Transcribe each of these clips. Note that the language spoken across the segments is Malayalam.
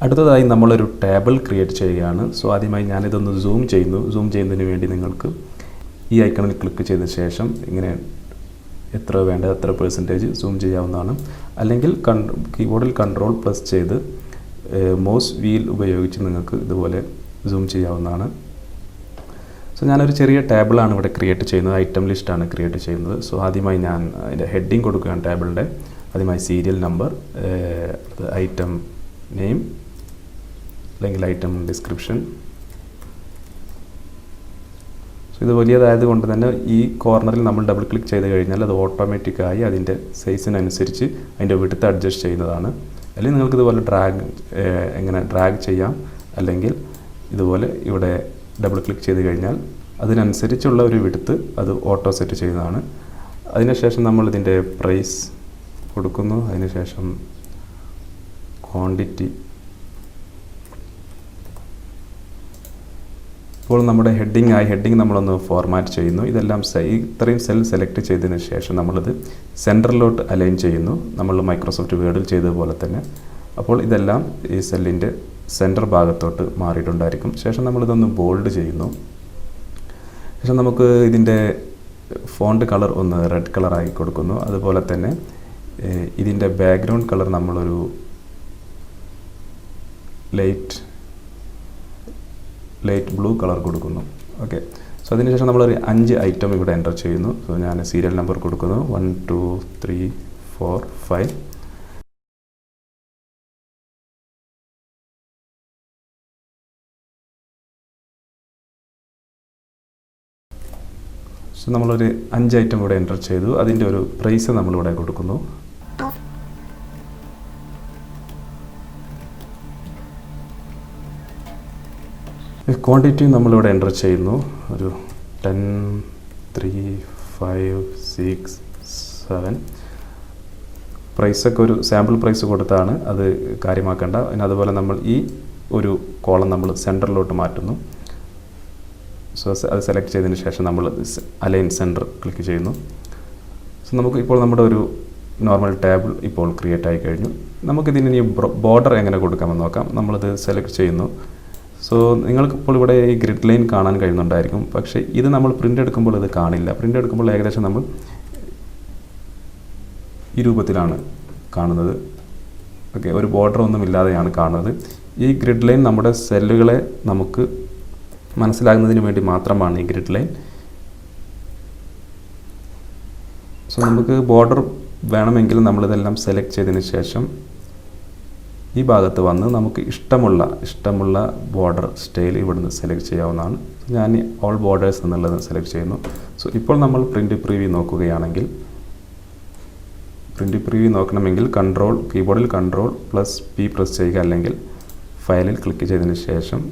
അടുത്തതായി നമ്മളൊരു ടേബിൾ ക്രിയേറ്റ് ചെയ്യുകയാണ്. സോ ആദ്യമായി ഞാനിതൊന്ന് സൂം ചെയ്യുന്നു. സൂം ചെയ്യുന്നതിന് വേണ്ടി നിങ്ങൾക്ക് ഈ ഐക്കണിൽ ക്ലിക്ക് ചെയ്ത ശേഷം ഇങ്ങനെ എത്ര വേണ്ട എത്ര പെർസെൻറ്റേജ് സൂം ചെയ്യാവുന്നതാണ്. അല്ലെങ്കിൽ കീബോർഡിൽ കൺട്രോൾ പ്ലസ് ചെയ്ത് മൗസ് വീൽ ഉപയോഗിച്ച് നിങ്ങൾക്ക് ഇതുപോലെ സൂം ചെയ്യാവുന്നതാണ്. സോ ഞാനൊരു ചെറിയ ടേബിളാണ് ഇവിടെ ക്രിയേറ്റ് ചെയ്യുന്നത്. ഐറ്റം ലിസ്റ്റാണ് ക്രിയേറ്റ് ചെയ്യുന്നത്. സോ ആദ്യമായി ഞാൻ അതിൻ്റെ ഹെഡിങ് കൊടുക്കുകയാണ് ടേബിളിൻ്റെ. ആദ്യമായി സീരിയൽ നമ്പർ, ഐറ്റം നെയിം അല്ലെങ്കിൽ ഐറ്റം ഡിസ്ക്രിപ്ഷൻ. ഇത് വലിയതായത് കൊണ്ട് തന്നെ ഈ കോർണറിൽ നമ്മൾ ഡബിൾ ക്ലിക്ക് ചെയ്ത് കഴിഞ്ഞാൽ അത് ഓട്ടോമാറ്റിക്കായി അതിൻ്റെ സൈസിനനുസരിച്ച് അതിൻ്റെ വിഡ്ത്ത് അഡ്ജസ്റ്റ് ചെയ്യുന്നതാണ്. അല്ലെങ്കിൽ നിങ്ങൾക്ക് ഇതുപോലെ ഡ്രാഗ് ചെയ്യാം. അല്ലെങ്കിൽ ഇതുപോലെ ഇവിടെ ഡബിൾ ക്ലിക്ക് ചെയ്ത് കഴിഞ്ഞാൽ അതിനനുസരിച്ചുള്ള ഒരു വിഡ്ത്ത് അത് ഓട്ടോ സെറ്റ് ചെയ്യുന്നതാണ്. അതിനുശേഷം നമ്മൾ ഇതിൻ്റെ പ്രൈസ് കൊടുക്കുന്നു. അതിനുശേഷം ക്വാണ്ടിറ്റി. ഇപ്പോൾ നമ്മുടെ ഹെഡിങ് നമ്മളൊന്ന് ഫോർമാറ്റ് ചെയ്യുന്നു. ഇതെല്ലാം ഇത്രയും സെൽ സെലക്ട് ചെയ്തതിന് ശേഷം നമ്മളിത് സെൻറ്ററിലോട്ട് അലൈൻ ചെയ്യുന്നു. നമ്മൾ മൈക്രോസോഫ്റ്റ് വേർഡിൽ ചെയ്തതുപോലെ തന്നെ. അപ്പോൾ ഇതെല്ലാം ഈ സെല്ലിൻ്റെ സെൻറ്റർ ഭാഗത്തോട്ട് മാറിയിട്ടുണ്ടായിരിക്കും. ശേഷം നമ്മളിതൊന്ന് ബോൾഡ് ചെയ്യുന്നു. ശേഷം നമുക്ക് ഇതിൻ്റെ ഫോണ്ട് കളർ ഒന്ന് റെഡ് കളറായി കൊടുക്കുന്നു. അതുപോലെ തന്നെ ഇതിൻ്റെ ബാക്ക്ഗ്രൗണ്ട് കളർ നമ്മളൊരു ലൈറ്റ് ബ്ലൂ കളർ കൊടുക്കുന്നു. ഓക്കെ. സോ അതിനുശേഷം നമ്മളൊരു 5 ഐറ്റം ഇവിടെ എൻ്റർ ചെയ്യുന്നു. സോ ഞാൻ സീരിയൽ നമ്പർ കൊടുക്കുന്നു 1 2 3 4 5. സോ നമ്മളൊരു 5 ഐറ്റം ഇവിടെ എൻ്റർ ചെയ്തു. അതിൻ്റെ ഒരു പ്രൈസ് നമ്മളിവിടെ കൊടുക്കുന്നു. ക്വാണ്ടിറ്റി നമ്മളിവിടെ എൻ്റർ ചെയ്യുന്നു. ഒരു 10 3 5 6 7. പ്രൈസൊക്കെ ഒരു സാമ്പിൾ പ്രൈസ് കൊടുത്താണ്, അത് കാര്യമാക്കേണ്ട. പിന്നെ അതുപോലെ നമ്മൾ ഈ ഒരു കോളം നമ്മൾ സെൻറ്ററിലോട്ട് മാറ്റുന്നു. സോ അത് സെലക്ട് ചെയ്തതിന് ശേഷം നമ്മൾ അലൈൻ സെൻറ്റർ ക്ലിക്ക് ചെയ്യുന്നു. സോ നമുക്ക് ഇപ്പോൾ നമ്മുടെ ഒരു നോർമൽ ടേബിൾ ഇപ്പോൾ ക്രിയേറ്റ് ആയി കഴിഞ്ഞു. നമുക്കിതിന് ഇനി ബോർഡർ എങ്ങനെ കൊടുക്കാമെന്ന് നോക്കാം. നമ്മളിത് സെലക്ട് ചെയ്യുന്നു. സോ നിങ്ങൾക്കിപ്പോൾ ഇവിടെ ഈ ഗ്രിഡ് ലൈൻ കാണാൻ കഴിയുന്നുണ്ടായിരിക്കും. പക്ഷേ ഇത് നമ്മൾ പ്രിൻ്റ് എടുക്കുമ്പോൾ ഇത് കാണില്ല. പ്രിൻ്റ് എടുക്കുമ്പോൾ ഏകദേശം നമ്മൾ ഈ രൂപത്തിലാണ് കാണുന്നത്. ഓക്കെ, ഒരു ബോർഡർ ഒന്നും ഇല്ലാതെയാണ് കാണുന്നത്. ഈ ഗ്രിഡ് ലൈൻ നമ്മുടെ സെല്ലുകളെ നമുക്ക് മനസ്സിലാകുന്നതിന് വേണ്ടി മാത്രമാണ് ഈ ഗ്രിഡ് ലൈൻ. സോ നമുക്ക് ബോർഡർ വേണമെങ്കിൽ നമ്മളിതെല്ലാം സെലക്ട് ചെയ്തതിന് ശേഷം ഈ ഭാഗത്ത് വന്ന് നമുക്ക് ഇഷ്ടമുള്ള ബോർഡർ സ്റ്റൈൽ ഇവിടുന്ന് സെലക്ട് ചെയ്യാവുന്നതാണ്. ഞാൻ ഓൾ ബോർഡേഴ്സ് എന്നുള്ളത് സെലക്ട് ചെയ്യുന്നു. സോ ഇപ്പോൾ നമ്മൾ പ്രിൻ്റ് പ്രിവ്യൂ നോക്കുകയാണെങ്കിൽ, പ്രിൻ്റ് പ്രിവ്യൂ നോക്കണമെങ്കിൽ കീബോർഡിൽ കൺട്രോൾ പ്ലസ് പി പ്രസ് ചെയ്യുക. അല്ലെങ്കിൽ ഫയലിൽ ക്ലിക്ക് ചെയ്തതിന് ശേഷം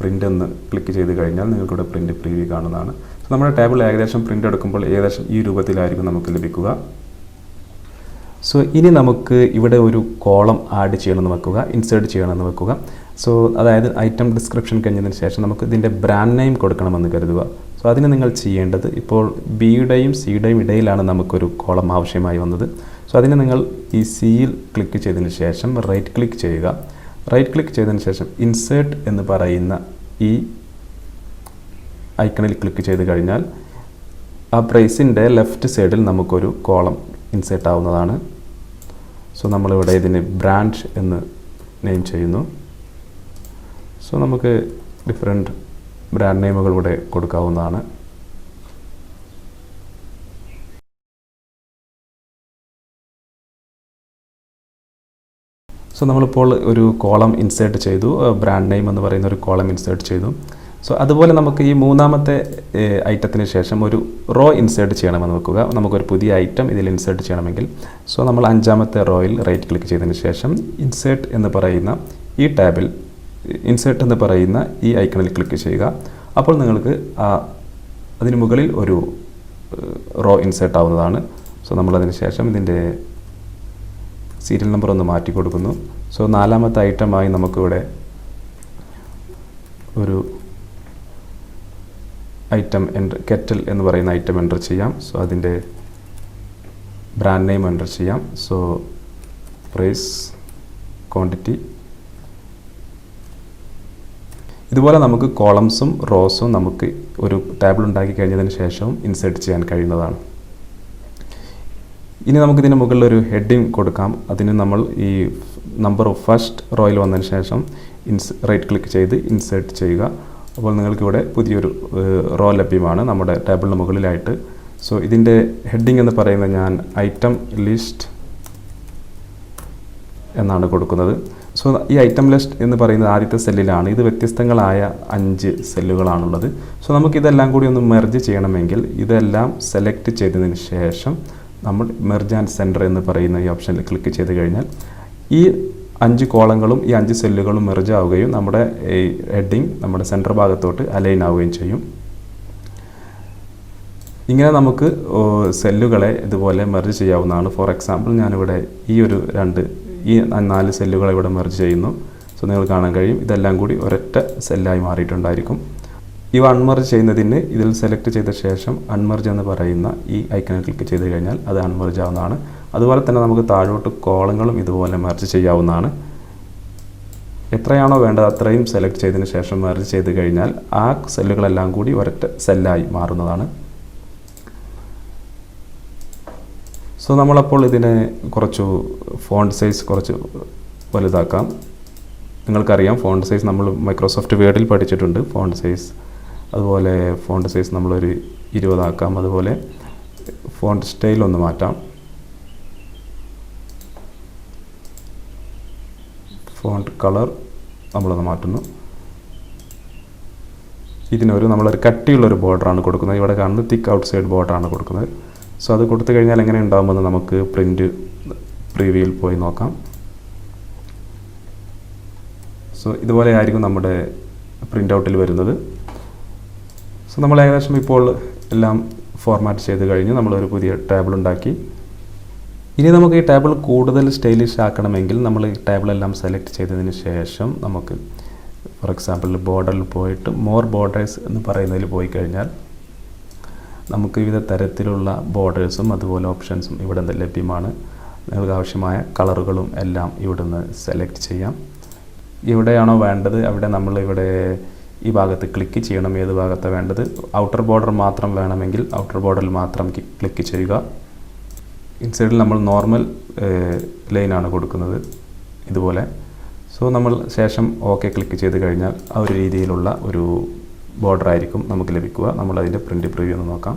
പ്രിൻ്റ് എന്ന് ക്ലിക്ക് ചെയ്ത് കഴിഞ്ഞാൽ നിങ്ങൾക്കിവിടെ പ്രിൻ്റ് പ്രിവ്യൂ കാണുന്നതാണ്. സോ നമ്മുടെ ടേബിൾ ഏകദേശം പ്രിൻ്റ് എടുക്കുമ്പോൾ ഏകദേശം ഈ രൂപത്തിലായിരിക്കും നമുക്ക് ലഭിക്കുക. സോ ഇനി നമുക്ക് ഇവിടെ ഒരു കോളം ആഡ് ചെയ്യണമെന്ന് വെക്കുക, ഇൻസേർട്ട് ചെയ്യണമെന്ന് വെക്കുക. സോ അതായത് ഐറ്റം ഡിസ്ക്രിപ്ഷൻ കഴിഞ്ഞതിന് ശേഷം നമുക്ക് ഇതിൻ്റെ ബ്രാൻഡ് നെയിം കൊടുക്കണമെന്ന് കരുതുക. സോ അതിന് നിങ്ങൾ ചെയ്യേണ്ടത്, ഇപ്പോൾ ബിയുടെയും സിയുടെയും ഇടയിലാണ് നമുക്കൊരു കോളം ആവശ്യമായി വന്നത്. സോ അതിന് നിങ്ങൾ ഈ സിയിൽ ക്ലിക്ക് ചെയ്തതിന് ശേഷം റൈറ്റ് ക്ലിക്ക് ചെയ്യുക. റൈറ്റ് ക്ലിക്ക് ചെയ്തതിന് ശേഷം ഇൻസേർട്ട് എന്ന് പറയുന്ന ഈ ഐക്കണിൽ ക്ലിക്ക് ചെയ്ത് കഴിഞ്ഞാൽ ആ പ്രൈസിൻ്റെ ലെഫ്റ്റ് സൈഡിൽ നമുക്കൊരു കോളം ഇൻസേർട്ട് ആവുന്നതാണ്. സോ നമ്മളിവിടെ ഇതിന് ബ്രാൻഡ് എന്ന് നെയിം ചെയ്യുന്നു. സോ നമുക്ക് ഡിഫറെൻറ്റ് ബ്രാൻഡ് നെയിമുകൾ ഇവിടെ കൊടുക്കാവുന്നതാണ്. സോ നമ്മളിപ്പോൾ ഒരു കോളം ഇൻസേർട്ട് ചെയ്തു, ബ്രാൻഡ് നെയിം എന്ന് പറയുന്ന ഒരു കോളം ഇൻസേർട്ട് ചെയ്തു. സോ അതുപോലെ നമുക്ക് ഈ മൂന്നാമത്തെ ഐറ്റത്തിന് ശേഷം ഒരു റോ ഇൻസേർട്ട് ചെയ്യണമെന്ന് വെക്കുക. നമുക്കൊരു പുതിയ ഐറ്റം ഇതിൽ ഇൻസേർട്ട് ചെയ്യണമെങ്കിൽ, സോ നമ്മൾ 5ാമത്തെ റോയിൽ റൈറ്റ് ക്ലിക്ക് ചെയ്തതിന് ശേഷം ഇൻസേർട്ട് എന്ന് പറയുന്ന ഈ ടാബിൽ ഇൻസേർട്ട് എന്ന് പറയുന്ന ഈ ഐക്കണിൽ ക്ലിക്ക് ചെയ്യുക. അപ്പോൾ നിങ്ങൾക്ക് അതിന് മുകളിൽ ഒരു റോ ഇൻസേർട്ട് ആവുന്നതാണ്. സോ നമ്മളതിന് ശേഷം ഇതിൻ്റെ സീരിയൽ നമ്പർ ഒന്ന് മാറ്റി കൊടുക്കുന്നു. സോ 4ാമത്തെ ഐറ്റമായി നമുക്കിവിടെ ഒരു ഐറ്റം കെറ്റിൽ എന്ന് പറയുന്ന ഐറ്റം എൻ്റർ ചെയ്യാം. സോ അതിൻ്റെ ബ്രാൻഡ് നെയിം എൻ്റർ ചെയ്യാം. So price quantity. ഇതുപോലെ നമുക്ക് കോളംസും റോസും നമുക്ക് ഒരു ടേബിൾ ഉണ്ടാക്കി കഴിഞ്ഞതിന് ശേഷം ഇൻസേർട്ട് ചെയ്യാൻ കഴിയുന്നതാണ്. ഇനി നമുക്കിതിന് മുകളിൽ ഒരു ഹെഡിങ് കൊടുക്കാം. അതിന് നമ്മൾ ഈ നമ്പർ ഓഫ് ഫസ്റ്റ് റോയിൽ വന്നതിന് ശേഷം റൈറ്റ് ക്ലിക്ക് ചെയ്ത് ഇൻസേർട്ട് ചെയ്യുക. അപ്പോൾ നിങ്ങൾക്കിവിടെ പുതിയൊരു റോ ലഭ്യമാണ് നമ്മുടെ ടേബിളിന് മുകളിലായിട്ട്. സോ ഇതിൻ്റെ ഹെഡിങ് എന്ന് പറയുന്നത് ഞാൻ ഐറ്റം ലിസ്റ്റ് എന്നാണ് കൊടുക്കുന്നത്. സോ ഈ ഐറ്റം ലിസ്റ്റ് എന്ന് പറയുന്നത് ആദ്യത്തെ സെല്ലിലാണ്. ഇത് വ്യത്യസ്തങ്ങളായ 5 സെല്ലുകളാണുള്ളത്. സോ നമുക്കിതെല്ലാം കൂടി ഒന്ന് മെർജ് ചെയ്യണമെങ്കിൽ ഇതെല്ലാം സെലക്ട് ചെയ്തതിന് ശേഷം നമ്മൾ മെർജ് ആൻഡ് സെൻറ്റർ എന്ന് പറയുന്ന ഈ ഓപ്ഷനിൽ ക്ലിക്ക് ചെയ്ത് കഴിഞ്ഞാൽ ഈ 5 കോളങ്ങളും ഈ 5 സെല്ലുകളും മെർജ് ആവുകയും നമ്മുടെ ഈ ഹെഡിങ് നമ്മുടെ സെൻറ്റർ ഭാഗത്തോട്ട് അലൈൻ ആവുകയും ചെയ്യും. ഇങ്ങനെ നമുക്ക് സെല്ലുകളെ ഇതുപോലെ മെർജ് ചെയ്യാവുന്നതാണ്. ഫോർ എക്സാമ്പിൾ ഞാനിവിടെ ഈ 4 സെല്ലുകളെ ഇവിടെ മെർജ് ചെയ്യുന്നു. സോ നിങ്ങൾ കാണാൻ കഴിയും ഇതെല്ലാം കൂടി ഒരൊറ്റ സെല്ലായി മാറിയിട്ടുണ്ടായിരിക്കും. ഇവ അൺമെർജ് ചെയ്യുന്നതിന് ഇതിൽ സെലക്ട് ചെയ്ത ശേഷം അൺമെർജ് എന്ന് പറയുന്ന ഈ ഐക്കണിൽ ക്ലിക്ക് ചെയ്ത് കഴിഞ്ഞാൽ അത് അൺമെർജ് ആവുന്നതാണ്. അതുപോലെ തന്നെ നമുക്ക് താഴോട്ട് കോളങ്ങളും ഇതുപോലെ മെർജ് ചെയ്യാവുന്നതാണ്. എത്രയാണോ വേണ്ടത് അത്രയും സെലക്ട് ചെയ്തതിന് ശേഷം മെർജ് ചെയ്ത് കഴിഞ്ഞാൽ ആ സെല്ലുകളെല്ലാം കൂടി ഒരൊറ്റ സെല്ലായി മാറുന്നതാണ്. സോ നമ്മളപ്പോൾ ഇതിനെ കുറച്ച് ഫോണ്ട് സൈസ് കുറച്ച് വലുതാക്കാം. നിങ്ങൾക്കറിയാം ഫോണ്ട് സൈസ് നമ്മൾ മൈക്രോസോഫ്റ്റ് വേർഡിൽ പഠിച്ചിട്ടുണ്ട് ഫോണ്ട് സൈസ്. അതുപോലെ ഫോണ്ട് സൈസ് നമ്മളൊരു 20 ആക്കാം. അതുപോലെ ഫോണ്ട് സ്റ്റൈൽ ഒന്ന് മാറ്റാം. ഫോണ്ട് കളർ നമ്മളൊന്ന് മാറ്റുന്നു. നമ്മളൊരു കട്ടിയുള്ളൊരു ബോർഡറാണ് കൊടുക്കുന്നത്. ഇവിടെ കാണുന്നത് തിക്ക് ഔട്ട് സൈഡ് ബോർഡറാണ് കൊടുക്കുന്നത്. സോ അത് കൊടുത്തു കഴിഞ്ഞാൽ എങ്ങനെ ഉണ്ടാകുമെന്ന് നമുക്ക് പ്രിവ്യൂവിൽ പോയി നോക്കാം. സോ ഇതുപോലെ ആയിരിക്കും നമ്മുടെ പ്രിൻ്റ് ഔട്ടിൽ വരുന്നത്. സോ നമ്മൾ ഏകദേശം ഇപ്പോൾ എല്ലാം ഫോർമാറ്റ് ചെയ്ത് കഴിഞ്ഞ് നമ്മളൊരു പുതിയ ടേബിൾ ഉണ്ടാക്കി. ഇനി നമുക്ക് ഈ ടേബിൾ കൂടുതൽ സ്റ്റൈലിഷ് ആക്കണമെങ്കിൽ നമ്മൾ ഈ ടേബിളെല്ലാം സെലക്ട് ചെയ്തതിന് ശേഷം നമുക്ക് ഫോർ എക്സാമ്പിൾ ബോർഡറിൽ പോയിട്ട് മോർ ബോർഡേഴ്സ് എന്ന് പറയുന്നതിൽ പോയി കഴിഞ്ഞാൽ നമുക്ക് വിവിധ തരത്തിലുള്ള ബോർഡേഴ്സും അതുപോലെ ഓപ്ഷൻസും ഇവിടെ ലഭ്യമാണ്. നിങ്ങൾക്ക് ആവശ്യമായ കളറുകളും എല്ലാം ഇവിടുന്ന് സെലക്ട് ചെയ്യാം. എവിടെയാണോ വേണ്ടത് അവിടെ നമ്മളിവിടെ ഈ ഭാഗത്ത് ക്ലിക്ക് ചെയ്യണം. ഏത് ഭാഗത്താണ് വേണ്ടത്? ഔട്ടർ ബോർഡർ മാത്രം വേണമെങ്കിൽ ഔട്ടർ ബോർഡറിൽ മാത്രം ക്ലിക്ക് ചെയ്യുക. ഇൻസൈഡിൽ നമ്മൾ നോർമൽ ലൈനാണ് കൊടുക്കുന്നത് ഇതുപോലെ. സോ നമ്മൾ ശേഷം ഓക്കെ ക്ലിക്ക് ചെയ്ത് കഴിഞ്ഞാൽ ആ ഒരു രീതിയിലുള്ള ഒരു ബോർഡർ ആയിരിക്കും നമുക്ക് ലഭിക്കുക. നമ്മളതിൻ്റെ പ്രിവ്യൂ ഒന്ന് നോക്കാം.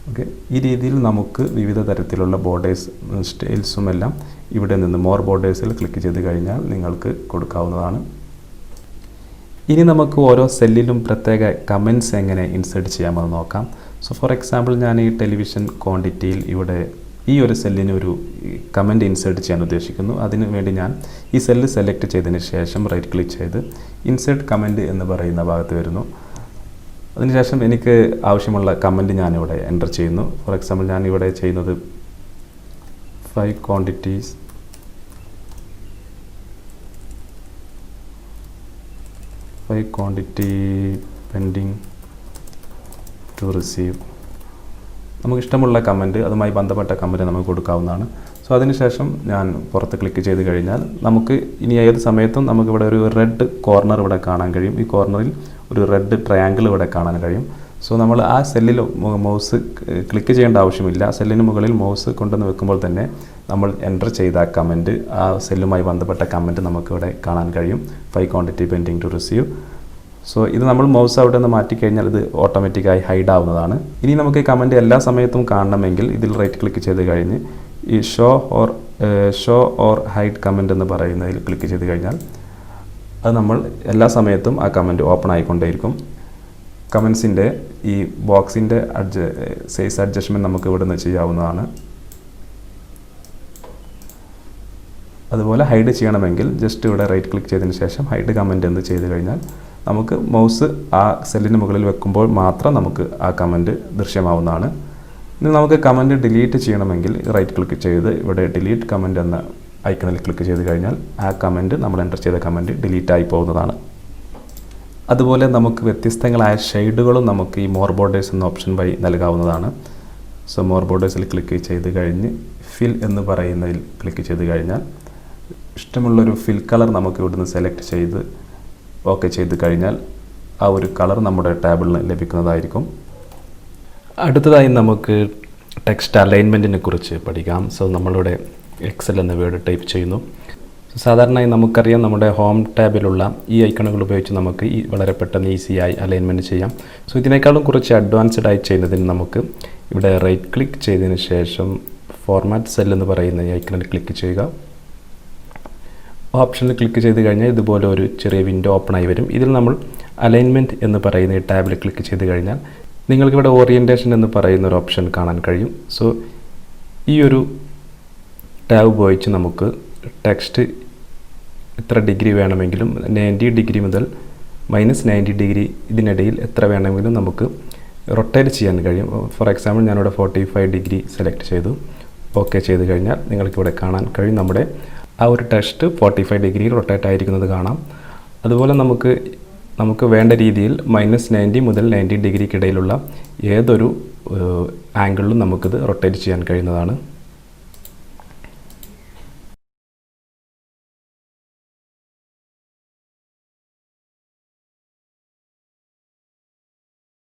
ഓക്കെ, ഈ രീതിയിൽ നമുക്ക് വിവിധ തരത്തിലുള്ള ബോർഡേഴ്സ് സ്റ്റൈൽസും എല്ലാം ഇവിടെ നിന്ന് മോർ ബോർഡേഴ്സിൽ ക്ലിക്ക് ചെയ്ത് കഴിഞ്ഞാൽ നിങ്ങൾക്ക് കൊടുക്കാവുന്നതാണ്. ഇനി നമുക്ക് ഓരോ സെല്ലിലും പ്രത്യേക കമൻറ്റ്സ് എങ്ങനെ ഇൻസേർട്ട് ചെയ്യാമെന്ന് നോക്കാം. സോ ഫോർ എക്സാമ്പിൾ ഞാൻ ഈ ടെലിവിഷൻ ക്വാണ്ടിറ്റിയിൽ ഇവിടെ ഈ ഒരു സെല്ലിന് ഒരു കമൻറ്റ് ഇൻസേർട്ട് ചെയ്യാൻ ഉദ്ദേശിക്കുന്നു. അതിനു വേണ്ടി ഞാൻ ഈ സെല്ല് സെലക്ട് ചെയ്തതിന് ശേഷം റൈറ്റ് ക്ലിക്ക് ചെയ്ത് ഇൻസേർട്ട് കമൻറ്റ് എന്ന് പറയുന്ന ഭാഗത്ത് വരുന്നു. അതിനുശേഷം എനിക്ക് ആവശ്യമുള്ള കമൻറ്റ് ഞാനിവിടെ എൻ്റർ ചെയ്യുന്നു. ഫോർ എക്സാമ്പിൾ ഞാനിവിടെ ചെയ്യുന്നത് 5 ക്വാണ്ടിറ്റീസ് പെൻഡിങ് ടു റിസീവ്. നമുക്കിഷ്ടമുള്ള കമൻറ്റ്, അതുമായി ബന്ധപ്പെട്ട കമൻറ്റ് നമുക്ക് കൊടുക്കാവുന്നതാണ്. സോ അതിനുശേഷം ഞാൻ പുറത്ത് ക്ലിക്ക് ചെയ്ത് കഴിഞ്ഞാൽ നമുക്ക് ഇനി ഏത് സമയത്തും നമുക്കിവിടെ ഒരു റെഡ് കോർണർ ഇവിടെ കാണാൻ കഴിയും. ഈ കോർണറിൽ ഒരു റെഡ് ട്രയാങ്കിൾ ഇവിടെ കാണാൻ കഴിയും. സോ നമ്മൾ ആ സെല്ലിൽ മൗസ് ക്ലിക്ക് ചെയ്യേണ്ട ആവശ്യമില്ല. സെല്ലിന് മുകളിൽ മൗസ് കൊണ്ടുവന്ന് വെക്കുമ്പോൾ തന്നെ നമ്മൾ എൻ്റർ ചെയ്ത ആ കമൻറ്റ്, ആ സെല്ലുമായി ബന്ധപ്പെട്ട കമൻറ്റ് നമുക്കിവിടെ കാണാൻ കഴിയും. 5 quantity pending to receive. So ഇത് നമ്മൾ മൗസ് അവിടെ നിന്ന് മാറ്റിക്കഴിഞ്ഞാൽ ഇത് ഓട്ടോമാറ്റിക്കായി ഹൈഡ് ആവുന്നതാണ്. ഇനി നമുക്ക് ഈ കമൻറ്റ് എല്ലാ സമയത്തും കാണണമെങ്കിൽ ഇതിൽ റൈറ്റ് ക്ലിക്ക് ചെയ്ത് കഴിഞ്ഞ് ഈ ഷോ ഓർ ഹൈഡ് കമൻറ്റ് എന്ന് പറയുന്നതിൽ ക്ലിക്ക് ചെയ്ത് കഴിഞ്ഞാൽ അത് നമ്മൾ എല്ലാ സമയത്തും ആ കമൻറ്റ് ഓപ്പൺ ആയിക്കൊണ്ടേയിരിക്കും. കമൻസിൻ്റെ ഈ ബോക്സിൻ്റെ സൈസ് അഡ്ജസ്റ്റ്മെൻറ്റ് നമുക്ക് ഇവിടെ നിന്ന് ചെയ്യാവുന്നതാണ്. അതുപോലെ ഹൈഡ് ചെയ്യണമെങ്കിൽ ജസ്റ്റ് ഇവിടെ റൈറ്റ് ക്ലിക്ക് ചെയ്തതിന് ശേഷം ഹൈഡ് കമൻറ്റ് എന്ന് ചെയ്ത് കഴിഞ്ഞാൽ നമുക്ക് മൗസ് ആ സെല്ലിന് മുകളിൽ വെക്കുമ്പോൾ മാത്രം നമുക്ക് ആ കമൻറ്റ് ദൃശ്യമാവുന്നതാണ്. ഇനി നമുക്ക് കമൻറ്റ് ഡിലീറ്റ് ചെയ്യണമെങ്കിൽ റൈറ്റ് ക്ലിക്ക് ചെയ്ത് ഇവിടെ ഡിലീറ്റ് കമൻറ്റ് എന്ന ഐക്കണിൽ ക്ലിക്ക് ചെയ്ത് കഴിഞ്ഞാൽ ആ കമൻറ്റ് നമ്മൾ എൻ്റർ ചെയ്ത കമൻറ്റ് ഡിലീറ്റ് ആയി പോകുന്നതാണ്. അതുപോലെ നമുക്ക് വ്യത്യസ്തങ്ങളായ ഷെയ്ഡുകളും നമുക്ക് ഈ മോർ ബോർഡേഴ്സ് എന്ന ഓപ്ഷൻ വഴി നൽകാവുന്നതാണ്. സോ മോർ ബോർഡേഴ്സിൽ ക്ലിക്ക് ചെയ്ത് കഴിഞ്ഞ് ഫിൽ എന്ന് പറയുന്നതിൽ ക്ലിക്ക് ചെയ്ത് കഴിഞ്ഞാൽ ഇഷ്ടമുള്ളൊരു ഫിൽ കളർ നമുക്ക് ഇവിടുന്ന് സെലക്ട് ചെയ്ത് ഓക്കെ ചെയ്ത് കഴിഞ്ഞാൽ ആ ഒരു കളർ നമ്മുടെ ടേബിളിന് ലഭിക്കുന്നതായിരിക്കും. അടുത്തതായി നമുക്ക് ടെക്സ്റ്റ് അലൈൻമെൻറ്റിനെ കുറിച്ച് പഠിക്കാം. സോ നമ്മളിവിടെ എക്സൽ എന്ന വേർഡ് ടൈപ്പ് ചെയ്യുന്നു. സാധാരണയായി നമുക്കറിയാം നമ്മുടെ ഹോം ടാബിലുള്ള ഈ ഐക്കണുകൾ ഉപയോഗിച്ച് നമുക്ക് വളരെ പെട്ടെന്ന് ഈസിയായി അലൈൻമെൻറ്റ് ചെയ്യാം. സോ ഇതിനേക്കാളും കുറച്ച് അഡ്വാൻസ്ഡ് ആയി ചെയ്യുന്നതിന് നമുക്ക് ഇവിടെ റൈറ്റ് ക്ലിക്ക് ചെയ്തതിന് ശേഷം ഫോർമാറ്റ് സെൽ എന്ന് പറയുന്ന ഈ ഐക്കണിൽ ക്ലിക്ക് ചെയ്യുക. ഓപ്ഷനിൽ ക്ലിക്ക് ചെയ്ത് കഴിഞ്ഞാൽ ഇതുപോലെ ഒരു ചെറിയ വിൻഡോ ഓപ്പൺ ആയി വരും. ഇതിൽ നമ്മൾ അലൈൻമെൻറ്റ് എന്ന് പറയുന്ന ഈ ടാബിൽ ക്ലിക്ക് ചെയ്ത് കഴിഞ്ഞാൽ നിങ്ങൾക്കിവിടെ ഓറിയൻറ്റേഷൻ എന്ന് പറയുന്ന ഒരു ഓപ്ഷൻ കാണാൻ കഴിയും. സോ ഈ ഒരു ടാബ് ഉപയോഗിച്ച് നമുക്ക് ടെക്സ്റ്റ് എത്ര ഡിഗ്രി വേണമെങ്കിലും 90 ഡിഗ്രി മുതൽ -90 ഡിഗ്രി ഇതിനിടയിൽ എത്ര വേണമെങ്കിലും നമുക്ക് റൊട്ടേറ്റ് ചെയ്യാൻ കഴിയും. ഫോർ എക്സാമ്പിൾ ഞാനിവിടെ 45 ഡിഗ്രി സെലക്ട് ചെയ്തു. ഓക്കെ ചെയ്ത് കഴിഞ്ഞാൽ നിങ്ങൾക്കിവിടെ കാണാൻ കഴിയും നമ്മുടെ ആ ഒരു ടെക്സ്റ്റ് 45 ഡിഗ്രി റൊട്ടേറ്റ് ആയിരിക്കുന്നത് കാണാം. അതുപോലെ നമുക്ക് വേണ്ട രീതിയിൽ -90 മുതൽ 90 ഡിഗ്രിക്കിടയിലുള്ള ഏതൊരു ആംഗിളിലും നമുക്കിത് റൊട്ടേറ്റ് ചെയ്യാൻ കഴിയുന്നതാണ്.